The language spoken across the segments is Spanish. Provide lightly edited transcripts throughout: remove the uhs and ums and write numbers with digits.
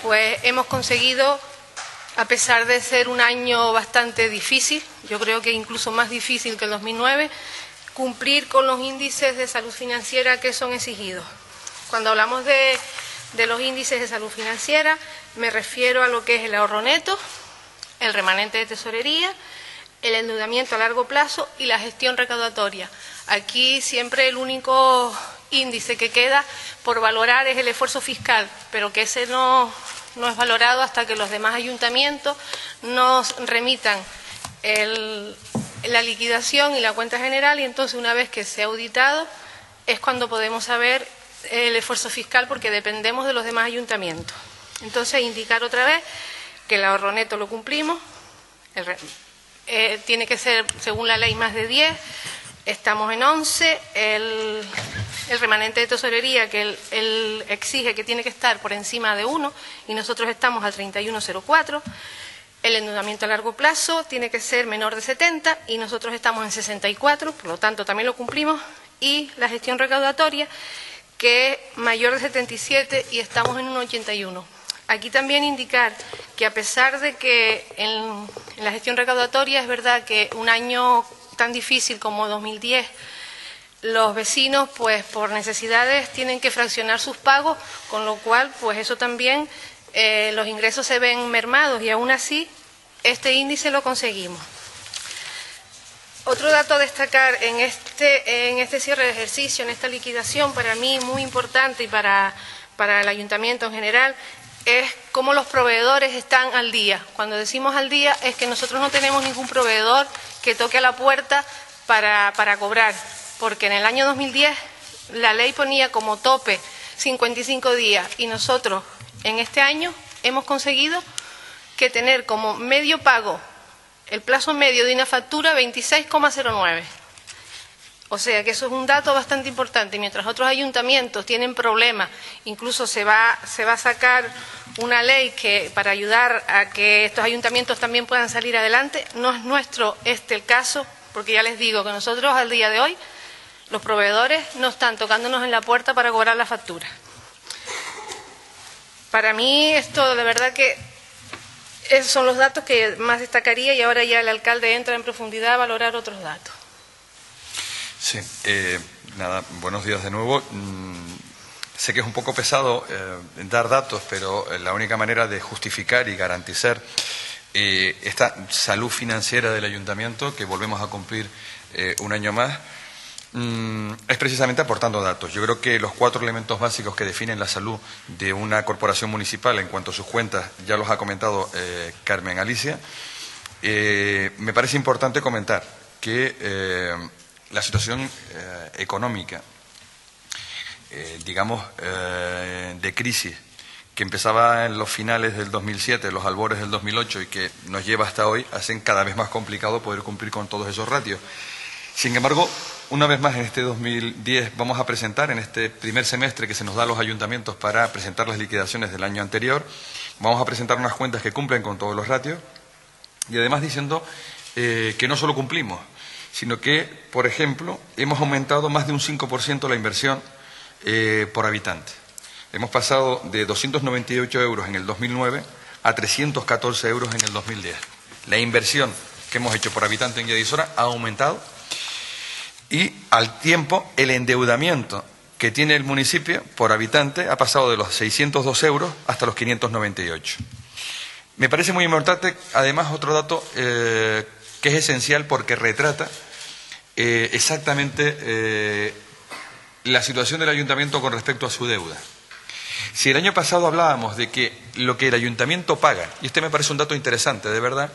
pues hemos conseguido, a pesar de ser un año bastante difícil, yo creo que incluso más difícil que el 2009, cumplir con los índices de salud financiera que son exigidos. Cuando hablamos de los índices de salud financiera, me refiero a lo que es el ahorro neto, el remanente de tesorería, el endeudamiento a largo plazo y la gestión recaudatoria. Aquí siempre el único índice que queda por valorar es el esfuerzo fiscal, pero que ese no es valorado hasta que los demás ayuntamientos nos remitan la liquidación y la cuenta general, y entonces una vez que sea auditado es cuando podemos saber el esfuerzo fiscal, porque dependemos de los demás ayuntamientos. Entonces, indicar otra vez que el ahorro neto lo cumplimos, tiene que ser, según la ley, más de 10, estamos en 11, el remanente de tesorería que él exige que tiene que estar por encima de 1 y nosotros estamos al 31,04, el endeudamiento a largo plazo tiene que ser menor de 70 y nosotros estamos en 64, por lo tanto también lo cumplimos, y la gestión recaudatoria que es mayor de 77 y estamos en 1,81. Aquí también indicar que a pesar de que en la gestión recaudatoria es verdad que un año tan difícil como 2010, los vecinos pues por necesidades tienen que fraccionar sus pagos, con lo cual pues eso también los ingresos se ven mermados y aún así este índice lo conseguimos. Otro dato a destacar en este cierre de ejercicio, en esta liquidación, para mí muy importante y para el ayuntamiento en general, es cómo los proveedores están al día. Cuando decimos al día es que nosotros no tenemos ningún proveedor que toque a la puerta para cobrar, porque en el año 2010 la ley ponía como tope 55 días y nosotros en este año hemos conseguido que tener como medio pago el plazo medio de una factura 26,09. O sea que eso es un dato bastante importante. Mientras otros ayuntamientos tienen problemas, incluso se va a sacar una ley que para ayudar a que estos ayuntamientos también puedan salir adelante. No es nuestro el caso, porque ya les digo que nosotros al día de hoy los proveedores no están tocándonos en la puerta para cobrar la factura. Para mí esto de verdad que esos son los datos que más destacaría, y ahora ya el alcalde entra en profundidad a valorar otros datos. Sí, nada, buenos días de nuevo. Sé que es un poco pesado dar datos, pero la única manera de justificar y garantizar esta salud financiera del ayuntamiento, que volvemos a cumplir un año más, es precisamente aportando datos. Yo creo que los 4 elementos básicos que definen la salud de una corporación municipal en cuanto a sus cuentas, ya los ha comentado Carmen Alicia. Me parece importante comentar que la situación económica, digamos, de crisis, que empezaba en los finales del 2007, los albores del 2008 y que nos lleva hasta hoy, hacen cada vez más complicado poder cumplir con todos esos ratios. Sin embargo, una vez más en este 2010 vamos a presentar, en este primer semestre que se nos da a los ayuntamientos para presentar las liquidaciones del año anterior, vamos a presentar unas cuentas que cumplen con todos los ratios y además diciendo que no solo cumplimos, sino que, por ejemplo, hemos aumentado más de un 5% la inversión por habitante. Hemos pasado de 298 euros en el 2009 a 314 euros en el 2010. La inversión que hemos hecho por habitante en Lledisora ha aumentado y, al tiempo, el endeudamiento que tiene el municipio por habitante ha pasado de los 602 euros hasta los 598. Me parece muy importante, además, otro dato que es esencial porque retrata exactamente la situación del ayuntamiento con respecto a su deuda. Si el año pasado hablábamos de que lo que el ayuntamiento paga, y este me parece un dato interesante, de verdad,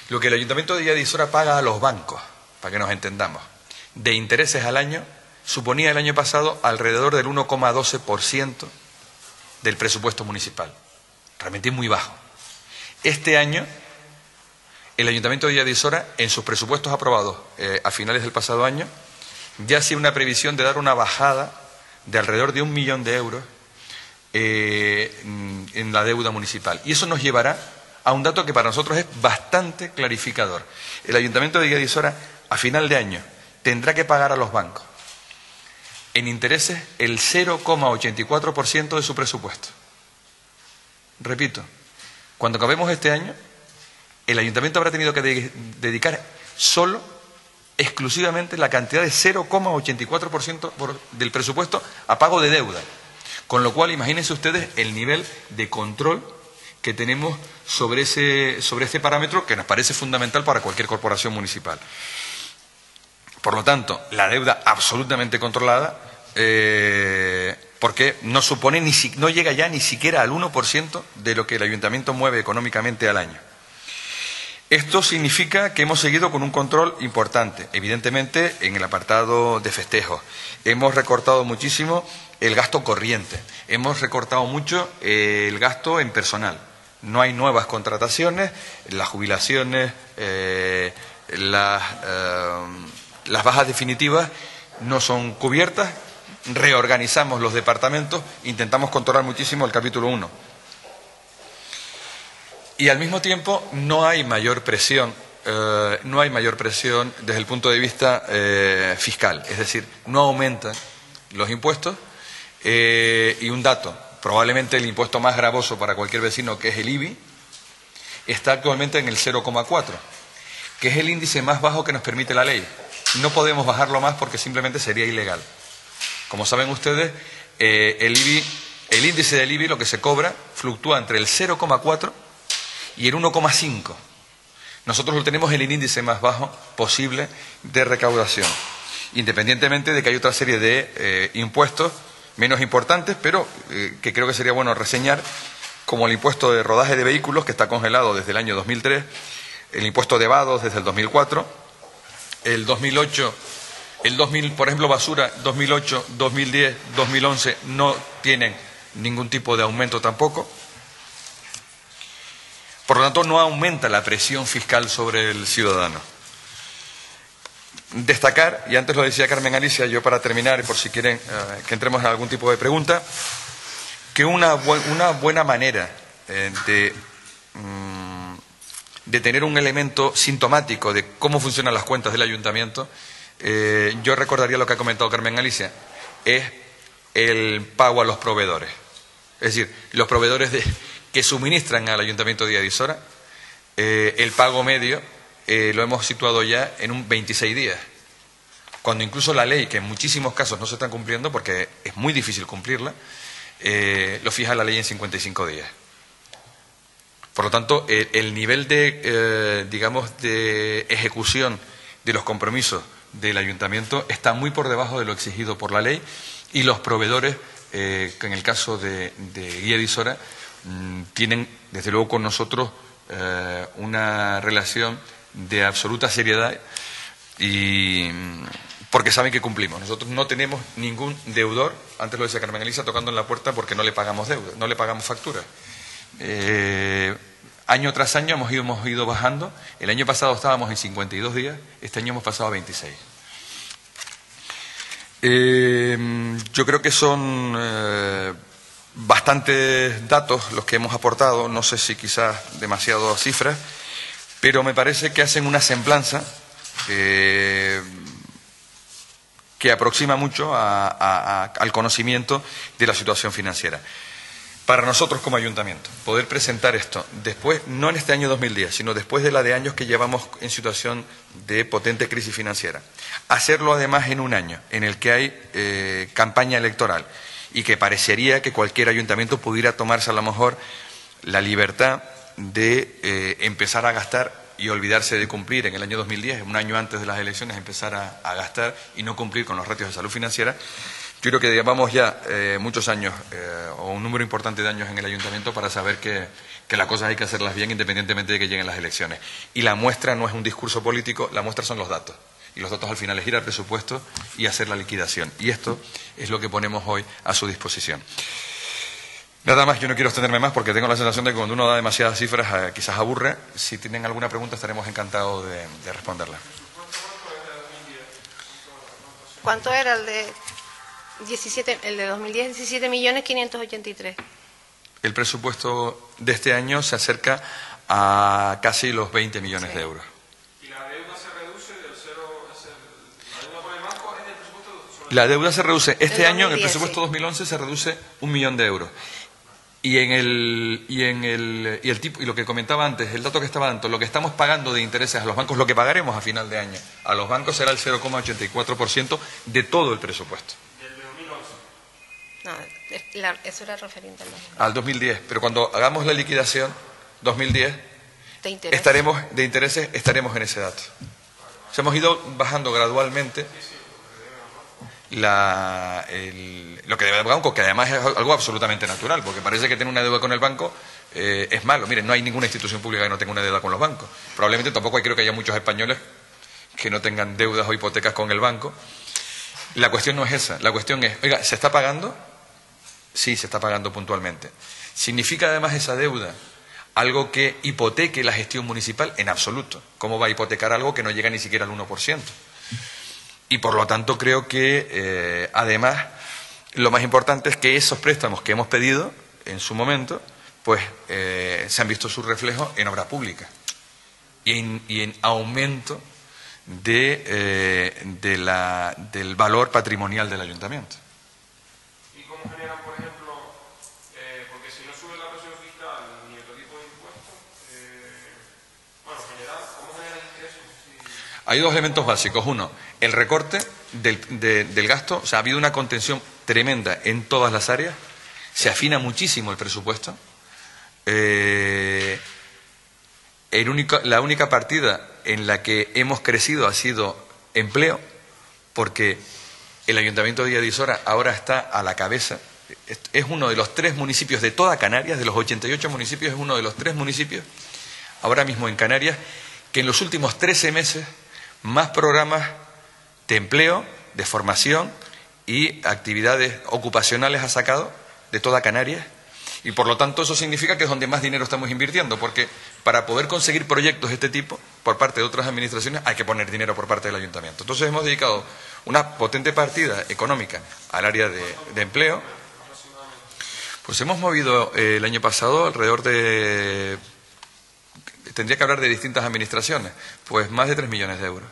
lo que el ayuntamiento de Lledisora paga a los bancos, para que nos entendamos, de intereses al año, suponía el año pasado alrededor del 1,12% del presupuesto municipal. Realmente es muy bajo. Este año, el ayuntamiento de Lledisora, en sus presupuestos aprobados a finales del pasado año, ya hacía una previsión de dar una bajada de alrededor de 1 millón de euros en la deuda municipal. Y eso nos llevará a un dato que para nosotros es bastante clarificador. El ayuntamiento de Lledisora, a final de año, tendrá que pagar a los bancos en intereses el 0,84% de su presupuesto. repito, cuando acabemos este año, el ayuntamiento habrá tenido que dedicar solo, exclusivamente, la cantidad de 0,84% del presupuesto a pago de deuda. Con lo cual, imagínense ustedes el nivel de control que tenemos sobre este parámetro, que nos parece fundamental para cualquier corporación municipal. Por lo tanto, la deuda absolutamente controlada, porque no supone no llega ya ni siquiera al 1% de lo que el ayuntamiento mueve económicamente al año. Esto significa que hemos seguido con un control importante, evidentemente en el apartado de festejos. Hemos recortado muchísimo el gasto corriente, hemos recortado mucho el gasto en personal. No hay nuevas contrataciones, las jubilaciones, las bajas definitivas no son cubiertas, reorganizamos los departamentos, intentamos controlar muchísimo el capítulo 1. Y al mismo tiempo no hay mayor presión desde el punto de vista fiscal, es decir, no aumentan los impuestos y un dato, probablemente el impuesto más gravoso para cualquier vecino, que es el IBI, está actualmente en el 0,4, que es el índice más bajo que nos permite la ley. No podemos bajarlo más porque simplemente sería ilegal. Como saben ustedes, el índice del IBI, lo que se cobra, fluctúa entre el 0,4 y el 1,5. Nosotros lo tenemos en el índice más bajo posible de recaudación, independientemente de que hay otra serie de impuestos menos importantes, pero que creo que sería bueno reseñar, como el impuesto de rodaje de vehículos, que está congelado desde el año 2003, el impuesto de vados desde el 2004, el 2008, el 2000, por ejemplo, basura, 2008, 2010, 2011 no tienen ningún tipo de aumento tampoco. Por lo tanto, no aumenta la presión fiscal sobre el ciudadano. Destacar, y antes lo decía Carmen Alicia, yo para terminar, y por si quieren que entremos en algún tipo de pregunta, que una buena manera de tener un elemento sintomático de cómo funcionan las cuentas del ayuntamiento, yo recordaría lo que ha comentado Carmen Alicia, es el pago a los proveedores. Es decir, los proveedores que suministran al Ayuntamiento de Adisora, el pago medio lo hemos situado ya en un 26 días, cuando incluso la ley, que en muchísimos casos no se está cumpliendo porque es muy difícil cumplirla, lo fija la ley en 55 días. Por lo tanto, el nivel de ejecución de los compromisos del Ayuntamiento está muy por debajo de lo exigido por la ley, y los proveedores, que en el caso de Guía Adisora, tienen, desde luego, con nosotros una relación de absoluta seriedad, y porque saben que cumplimos. Nosotros no tenemos ningún deudor, antes lo decía Carmen Elisa, tocando en la puerta porque no le pagamos deuda, no le pagamos facturas. Año tras año hemos ido bajando. El año pasado estábamos en 52 días, este año hemos pasado a 26. Yo creo que son bastantes datos los que hemos aportado, no sé si quizás demasiadas cifras, pero me parece que hacen una semblanza que aproxima mucho al conocimiento de la situación financiera. Para nosotros como ayuntamiento, poder presentar esto después, no en este año 2010, sino después de la de años que llevamos en situación de potente crisis financiera, hacerlo además en un año en el que hay campaña electoral, y que parecería que cualquier ayuntamiento pudiera tomarse a lo mejor la libertad de empezar a gastar y olvidarse de cumplir en el año 2010, un año antes de las elecciones, empezar a gastar y no cumplir con los ratios de salud financiera. Yo creo que llevamos ya muchos años, o un número importante de años en el ayuntamiento, para saber que las cosas hay que hacerlas bien independientemente de que lleguen las elecciones. Y la muestra no es un discurso político, la muestra son los datos. Y los datos al final es ir al presupuesto y hacer la liquidación. Y esto es lo que ponemos hoy a su disposición. Nada más, yo no quiero extenderme más porque tengo la sensación de que cuando uno da demasiadas cifras quizás aburre. Si tienen alguna pregunta estaremos encantados de responderla. ¿Cuánto era el de 17, el de 2010? 17.583.000. El presupuesto de este año se acerca a casi los 20 millones de euros. ¿Y la deuda se reduce del cero? ¿La deuda por el banco es del presupuesto? La deuda se reduce. Este año, en el 2010, presupuesto 2011, se reduce 1 millón de euros. Y lo que comentaba antes, el dato que estaba antes, lo que estamos pagando de intereses a los bancos, lo que pagaremos a final de año a los bancos será el 0,84% de todo el presupuesto. ¿Del de 2011? No, eso era referente al 2010. Pero cuando hagamos la liquidación, 2010, de interés. estaremos en ese dato. O sea, hemos ido bajando gradualmente lo que debe el banco, que además es algo absolutamente natural, porque parece que tener una deuda con el banco es malo. Miren, no hay ninguna institución pública que no tenga una deuda con los bancos. Probablemente tampoco creo que haya muchos españoles que no tengan deudas o hipotecas con el banco. La cuestión no es esa. La cuestión es, oiga, ¿se está pagando? Sí, se está pagando puntualmente. ¿Significa además esa deuda algo que hipoteque la gestión municipal? En absoluto. ¿Cómo va a hipotecar algo que no llega ni siquiera al 1%? Y por lo tanto creo que además lo más importante es que esos préstamos que hemos pedido en su momento pues se han visto su reflejo en obra pública y en aumento del valor patrimonial del ayuntamiento. ¿Y cómo generan, por ejemplo, porque si no sube la presión fiscal ni otro tipo de impuestos, ¿cómo generan ingresos? Hay dos elementos básicos. Uno, el recorte del gasto. O sea, ha habido una contención tremenda en todas las áreas. Se afina muchísimo el presupuesto. La única partida en la que hemos crecido ha sido empleo, porque el Ayuntamiento de Adisora ahora está a la cabeza. Es uno de los 3 municipios de toda Canarias, de los 88 municipios, es uno de los 3 municipios ahora mismo en Canarias que en los últimos 13 meses más programas de empleo, de formación y actividades ocupacionales ha sacado de toda Canarias. Y por lo tanto eso significa que es donde más dinero estamos invirtiendo, porque para poder conseguir proyectos de este tipo por parte de otras administraciones hay que poner dinero por parte del ayuntamiento. Entonces hemos dedicado una potente partida económica al área de empleo. Pues hemos movido el año pasado alrededor de... Tendría que hablar de distintas administraciones, pues más de 3 millones de euros.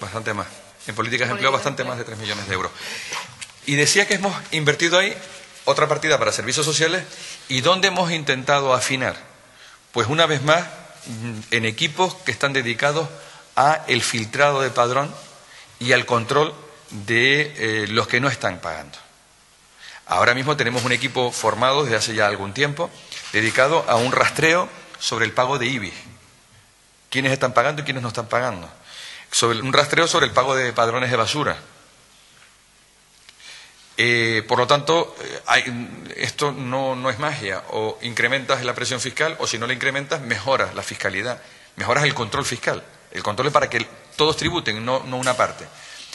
Bastante más. En políticas de empleo bastante más de 3 millones de euros. Y decía que hemos invertido ahí otra partida para servicios sociales. ¿Y dónde hemos intentado afinar? Pues una vez más en equipos que están dedicados a el filtrado de padrón y al control de los que no están pagando. Ahora mismo tenemos un equipo formado desde hace ya algún tiempo dedicado a un rastreo sobre el pago de IBI. ¿Quiénes están pagando y quiénes no están pagando? Un rastreo sobre el pago de padrones de basura. Por lo tanto, esto no es magia. O incrementas la presión fiscal o si no la incrementas, mejoras la fiscalidad, mejoras el control fiscal. El control es para que todos tributen, no una parte.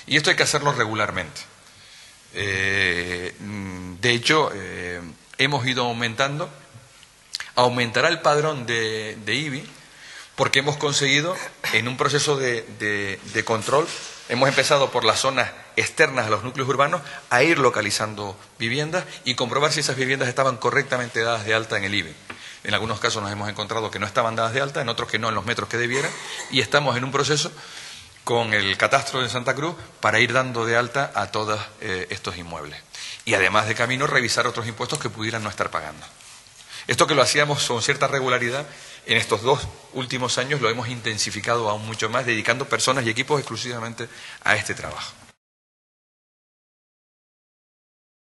Y esto hay que hacerlo regularmente. De hecho, hemos ido aumentando. Aumentará el padrón de IBI porque hemos conseguido, en un proceso de control, hemos empezado por las zonas externas a los núcleos urbanos a ir localizando viviendas y comprobar si esas viviendas estaban correctamente dadas de alta en el IBI. En algunos casos nos hemos encontrado que no estaban dadas de alta, en otros que no en los metros que debieran, y estamos en un proceso con el catastro de Santa Cruz para ir dando de alta a todos estos inmuebles. Y además de camino revisar otros impuestos que pudieran no estar pagando. Esto que lo hacíamos con cierta regularidad, en estos 2 últimos años lo hemos intensificado aún mucho más, dedicando personas y equipos exclusivamente a este trabajo.